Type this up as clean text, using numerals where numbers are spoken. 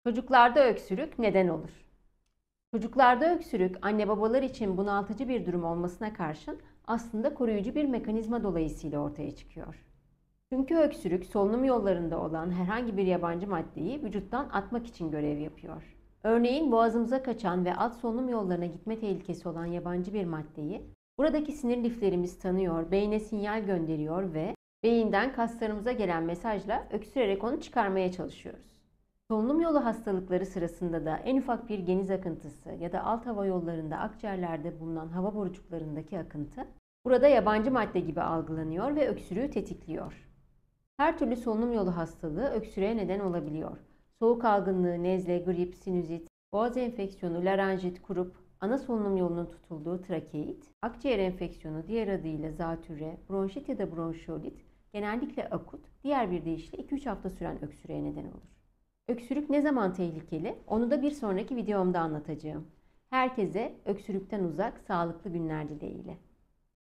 Çocuklarda öksürük neden olur? Çocuklarda öksürük anne babalar için bunaltıcı bir durum olmasına karşın aslında koruyucu bir mekanizma dolayısıyla ortaya çıkıyor. Çünkü öksürük solunum yollarında olan herhangi bir yabancı maddeyi vücuttan atmak için görev yapıyor. Örneğin boğazımıza kaçan ve alt solunum yollarına gitme tehlikesi olan yabancı bir maddeyi buradaki sinir liflerimiz tanıyor, beyne sinyal gönderiyor ve beyinden kaslarımıza gelen mesajla öksürerek onu çıkarmaya çalışıyoruz. Solunum yolu hastalıkları sırasında da en ufak bir geniz akıntısı ya da alt hava yollarında akciğerlerde bulunan hava borucuklarındaki akıntı burada yabancı madde gibi algılanıyor ve öksürüğü tetikliyor. Her türlü solunum yolu hastalığı öksürüğe neden olabiliyor. Soğuk algınlığı, nezle, grip, sinüzit, boğaz enfeksiyonu, larenjit, kurup, ana solunum yolunun tutulduğu trakeit, akciğer enfeksiyonu diğer adıyla zatürre, bronşit ya da bronşiolit genellikle akut, diğer bir deyişle 2-3 hafta süren öksürüğe neden olur. Öksürük ne zaman tehlikeli? Onu da bir sonraki videomda anlatacağım. Herkese öksürükten uzak, sağlıklı günler dileğiyle.